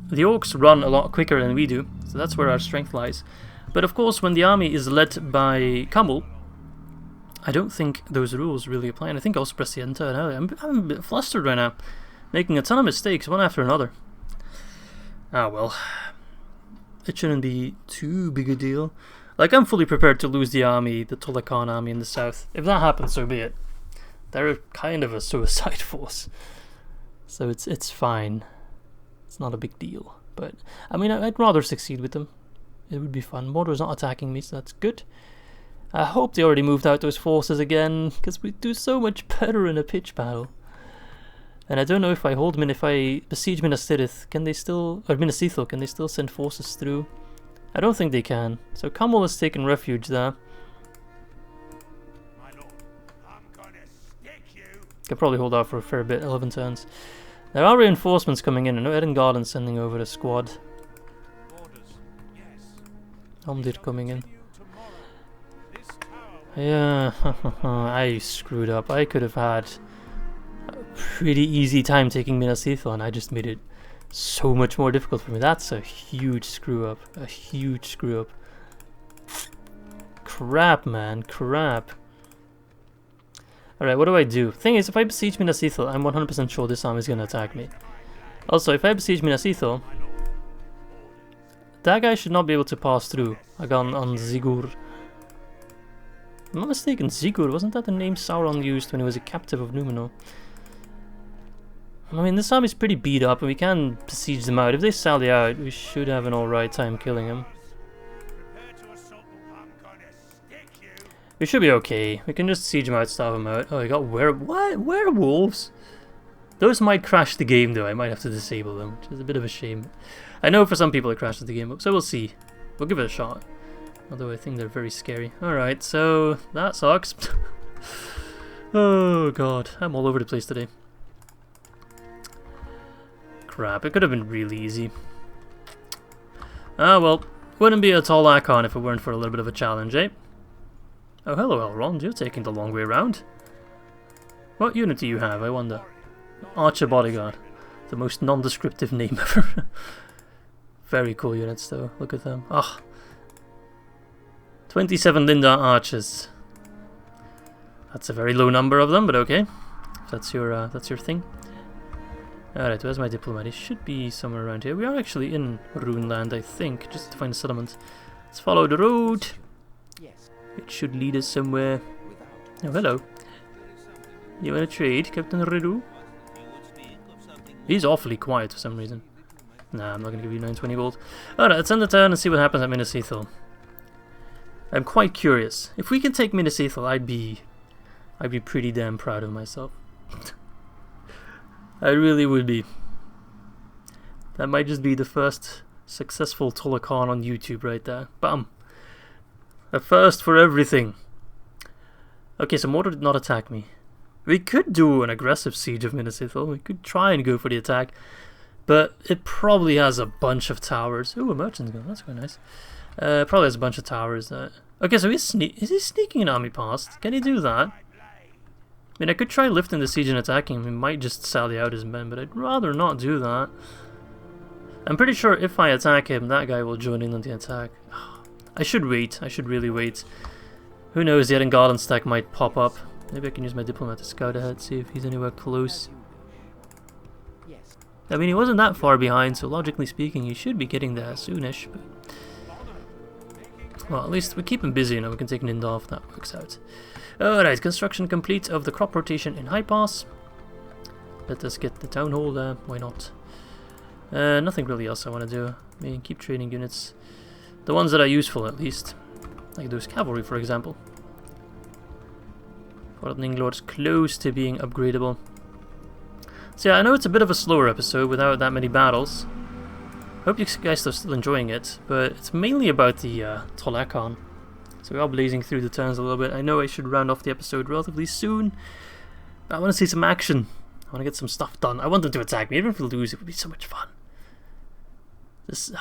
the orcs run a lot quicker than we do, so that's where our strength lies. But of course, when the army is led by Camel, I don't think those rules really apply, and I think I also pressed the enter and earlier. I'm a bit flustered right now, making a ton of mistakes, one after another. Ah well, it shouldn't be too big a deal. Like, I'm fully prepared to lose the army, the Talo-con army in the south. If that happens, so be it. They're kind of a suicide force, so it's fine. It's not a big deal, but I mean, I'd rather succeed with them. It would be fun. Mordor's not attacking me, so that's good. I hope they already moved out those forces again, because we do so much better in a pitch battle. And I don't know if I besiege Minas Ithil, can they still, or Minas Ithil, can they still send forces through? I don't think they can. So Camel has taken refuge there. My lord, I'm gonna stick you. Could probably hold out for a fair bit, 11 turns. There are reinforcements coming in. I know Edengard sending over a squad. Orders. Yes. Omdir coming in. This tower. Yeah, I screwed up. I could have had a pretty easy time taking Minas Ithil, and I just made it so much more difficult for me. That's a huge screw up. A huge screw up. Crap, man. Crap. Alright, what do I do? Thing is, if I besiege Minas Ithil, I'm 100% sure this army is going to attack me. Also, if I besiege Minas Ithil, that guy should not be able to pass through. I got on Zigur. If I'm not mistaken, Zigur, wasn't that the name Sauron used when he was a captive of Numenor? I mean, this army's pretty beat up, and we can besiege them out. If they sally out, we should have an alright time killing them. Prepare to assault. I'm gonna stick you. We should be okay. We can just siege them out, starve them out. Oh, I got werewolves? Those might crash the game, though. I might have to disable them, which is a bit of a shame. I know for some people it crashes the game, so we'll see. We'll give it a shot. Although I think they're very scary. Alright, so that sucks. Oh god, I'm all over the place today. Crap, it could have been really easy. Ah well, wouldn't be a tall Acharn if it weren't for a little bit of a challenge, eh? Oh hello Elrond, you're taking the long way around. What unit do you have, I wonder? Archer Bodyguard. The most nondescriptive name ever. Very cool units though, look at them. Ah, 27 Lindar archers. That's a very low number of them, but okay. If that's your thing. Alright, where's my diplomat? He should be somewhere around here. We are actually in Rhun land, I think, just to find a settlement. Let's follow the road. Yes. It should lead us somewhere. Without. Oh, hello. You want to trade, Captain Redu? He's awfully quiet for some reason. Nah, I'm not going to give you 920 gold. Alright, let's end the turn and see what happens at Minas Ithil. I'm quite curious. If we can take Minas Ithil, I'd be pretty damn proud of myself. I really would be. That might just be the first Successful Talo-con on YouTube right there. Bam! A first for everything. Okay, so Mordor did not attack me. We could do an aggressive siege of Minas Ithil. We could try and go for the attack. But it probably has a bunch of towers. Ooh, a merchant's gone. That's quite nice. Probably has a bunch of towers there. Okay, so is he sneaking an army past? Can he do that? I mean, I could try lifting the siege and attacking him. He might just sally out his men, but I'd rather not do that. I'm pretty sure if I attack him, that guy will join in on the attack. I should wait. I should really wait. Who knows, the Isengard stack might pop up. Maybe I can use my diplomat to scout ahead, see if he's anywhere close. I mean, he wasn't that far behind, so logically speaking, he should be getting there soonish. But... well, at least we keep him busy, and we can take Nindolph. That works out. Alright, construction complete of the crop rotation in High Pass. Let us get the town hall there. Why not? Nothing really else I want to do. I mean, keep training units. The ones that are useful, at least. Like those cavalry, for example. Fortning Lord's close to being upgradable. So yeah, I know it's a bit of a slower episode without that many battles. Hope you guys are still enjoying it, but it's mainly about the Talo-con. So we are blazing through the turns a little bit. I know I should round off the episode relatively soon. But I want to see some action. I want to get some stuff done. I want them to attack me. Even if we lose, it would be so much fun. This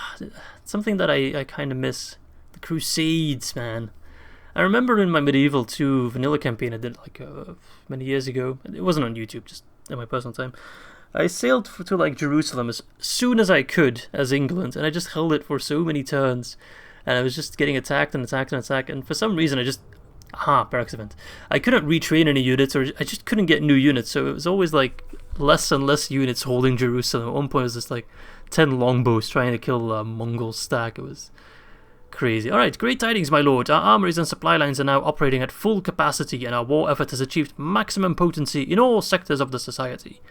something that I kind of miss. The Crusades, man. I remember in my Medieval 2 vanilla campaign I did like many years ago. It wasn't on YouTube, just in my personal time. I sailed to like Jerusalem as soon as I could as England, and I just held it for so many turns. And I was just getting attacked and attacked and attacked, and for some reason I just... aha, barracks event. I couldn't retrain any units, or I just couldn't get new units, so it was always like less and less units holding Jerusalem. At one point it was just like 10 longbows trying to kill a Mongol stack. It was crazy. Alright, great tidings, my lord. Our armories and supply lines are now operating at full capacity, and our war effort has achieved maximum potency in all sectors of the society.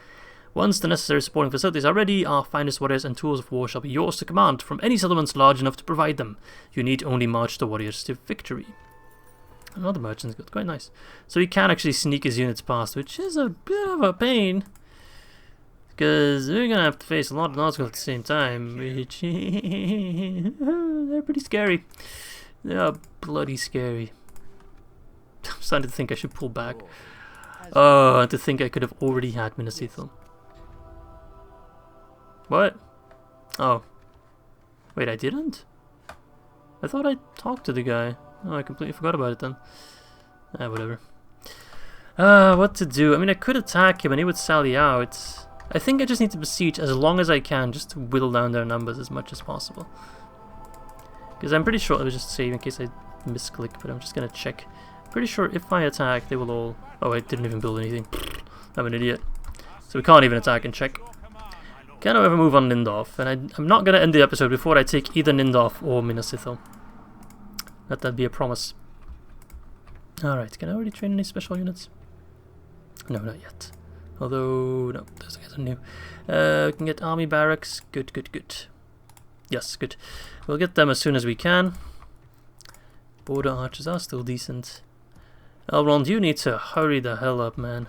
Once the necessary supporting facilities are ready, our finest warriors and tools of war shall be yours to command from any settlements large enough to provide them. You need only march the warriors to victory. Another merchant's got quite nice. So he can actually sneak his units past, which is a bit of a pain. Because we're going to have to face a lot of Nazgûl at the same time, which... they're pretty scary. They are bloody scary. I'm starting to think I should pull back. Oh, to think I could have already had Minas Ithil. What? Oh. Wait, I didn't? I thought I talked to the guy. Oh, I completely forgot about it then. Whatever. What to do? I mean, I could attack him and he would sally out. I think I just need to besiege as long as I can, just to whittle down their numbers as much as possible. Because I'm pretty sure, I was just saving in case I misclick, but I'm just gonna check. Pretty sure if I attack, they will all... oh, I didn't even build anything. I'm an idiot. So we can't even attack and check. Can I ever move on Nindolph? And I'm not gonna end the episode before I take either Nindolph or Minas Ithil. Let that be a promise. Alright, can I already train any special units? No, not yet. Although, no, those guys are new. We can get army barracks. Good, good, good. Yes, good. We'll get them as soon as we can. Border archers are still decent. Elrond, you need to hurry the hell up, man.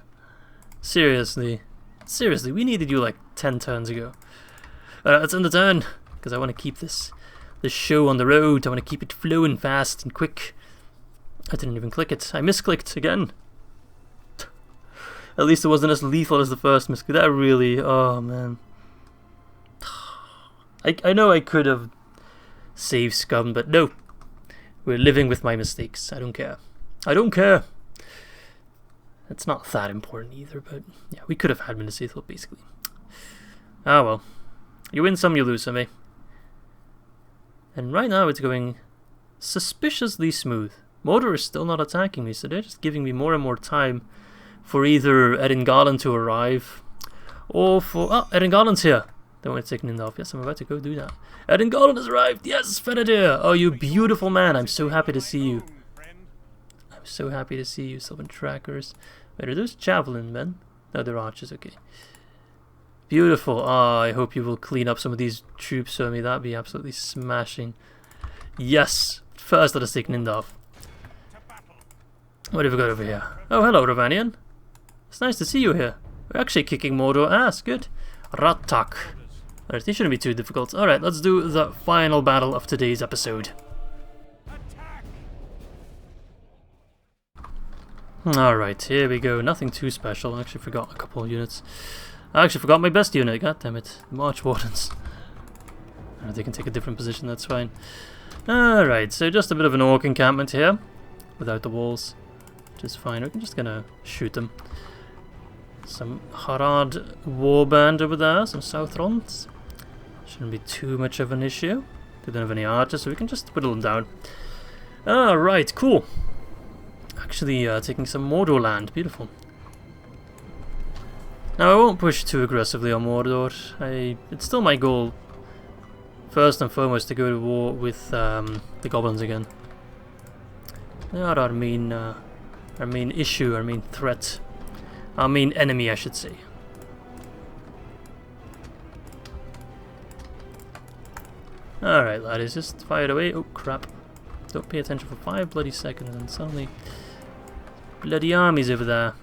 Seriously. Seriously, we needed you like 10 turns ago. Let's end the turn, because I want to keep this show on the road. I want to keep it flowing fast and quick. I didn't even click it. I misclicked again. At least it wasn't as lethal as the first misclick. That really... oh, man. I know I could have saved scum, but no. We're living with my mistakes. I don't care. I don't care. It's not that important either, but yeah, we could have had Minas Ithil, basically. Ah, well. You win some, you lose some, eh? And right now it's going suspiciously smooth. Mordor is still not attacking me, so they're just giving me more and more time for either Erengalen to arrive, or for... oh, Erengalen's here! Don't want to take Nindolph. Yes, I'm about to go do that. Erengalen has arrived! Yes, Fenrir! Oh, you beautiful man! I'm so happy to see you. I'm so happy to see you, Silvan trackers. Wait, are those javelin men? No, they're archers, okay. Beautiful. Ah, I hope you will clean up some of these troops for me. That'd be absolutely smashing. Yes! First, let us take Nindolph. What have we got over here? Oh, hello, Ravanian. It's nice to see you here. We're actually kicking Mordor ass. Good. Ratak. Alright, these shouldn't be too difficult. Alright, let's do the final battle of today's episode. Alright, here we go. Nothing too special. I actually forgot a couple of units. I actually forgot my best unit. God damn it. The March Wardens. They can take a different position, that's fine. Alright, so just a bit of an orc encampment here. Without the walls. Which is fine. We're just gonna shoot them. Some Harad warband over there. Some Southrons. Shouldn't be too much of an issue. They don't have any archers, so we can just whittle them down. Alright, cool. Actually taking some Mordor land. Beautiful. Now I won't push too aggressively on Mordor. It's still my goal, first and foremost, to go to war with the goblins again. They are our main issue, our main threat. Our main enemy, I should say. Alright, laddies, just fire it away. Oh, crap. Don't pay attention for 5 bloody seconds and suddenly... bloody armies over there.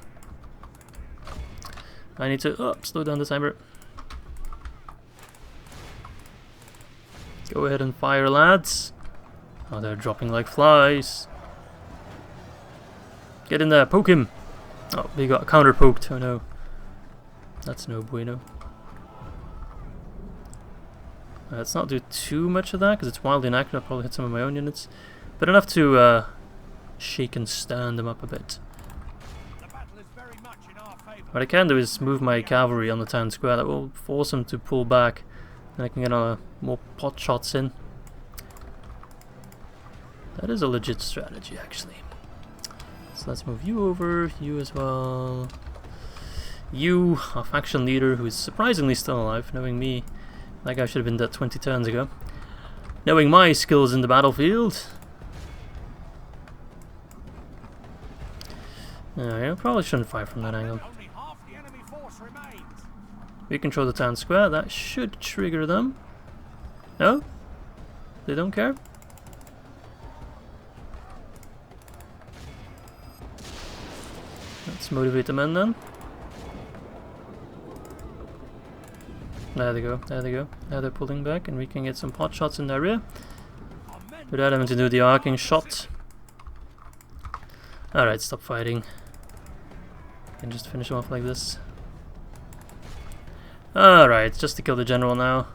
I need to slow down the timer. Go ahead and fire, lads. Oh, they're dropping like flies. Get in there, poke him. Oh, we got counter poked. Oh no. That's no bueno. Let's not do too much of that because it's wildly inaccurate. I'll probably hit some of my own units. But enough to shake and stand them up a bit. What I can do is move my cavalry on the town square. That will force them to pull back. Then I can get more pot shots in. That is a legit strategy, actually. So let's move you over, you as well. You, our faction leader, who is surprisingly still alive, knowing me. That guy should have been dead 20 turns ago. Knowing my skills in the battlefield. I probably shouldn't fight from that angle. We control the town square. That should trigger them. No? They don't care? Let's motivate the men then. There they go, there they go. Now they're pulling back and we can get some pot shots in their rear. Without having to do the arcing shot. Alright, stop fighting. And just finish them off like this. Alright, just to kill the general now.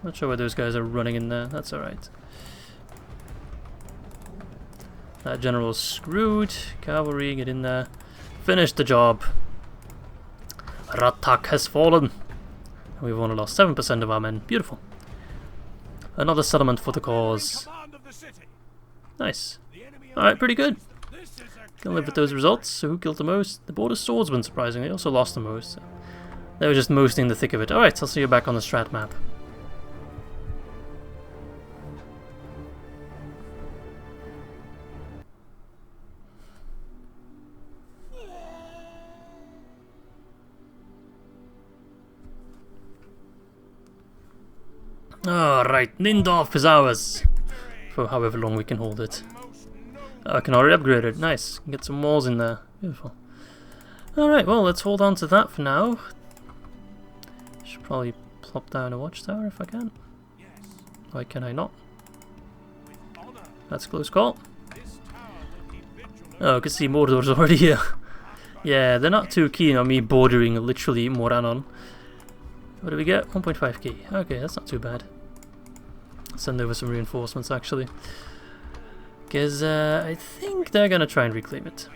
Not sure why those guys are running in there. That's alright. That general's screwed. Cavalry, get in there. Finish the job. Ratak has fallen. And we've only lost 7% of our men. Beautiful. Another settlement for the cause. Nice. Alright, pretty good. Can live with those results. So who killed the most? The border swordsman, surprisingly. Also lost the most. So they were just mostly in the thick of it. Alright, I'll see you back on the strat map. Alright, Nindolph is ours. For however long we can hold it. I can already upgrade it. Nice. Can get some walls in there. Beautiful. Alright, well, let's hold on to that for now. Should probably plop down a watchtower if I can. Why can I not? That's a close call. Oh, I can see Mordor's already here. Yeah, they're not too keen on me bordering literally Moranon. What do we get? 1.5k. Okay, that's not too bad. Send over some reinforcements actually. Because I think they're going to try and reclaim it.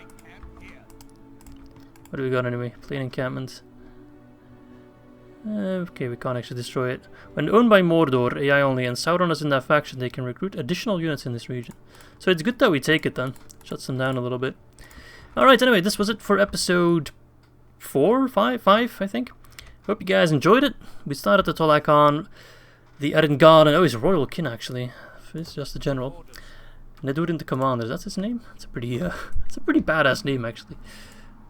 What do we got anyway? Plain encampment. Okay, we can't actually destroy it. When owned by Mordor, AI only, and Sauron is in their faction, they can recruit additional units in this region. So it's good that we take it then. Shuts them down a little bit. Alright, anyway, this was it for episode 5, I think. Hope you guys enjoyed it. We started the Talo-con, the Isengard, and oh, he's a royal kin actually. It's just a general. And they do it into commanders. That's his name. It's a pretty badass name actually.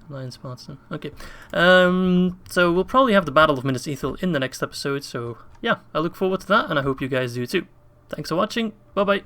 Lion Spartan. Okay. So we'll probably have the Battle of Minas Ithil in the next episode. So yeah, I look forward to that, and I hope you guys do too. Thanks for watching. Bye bye.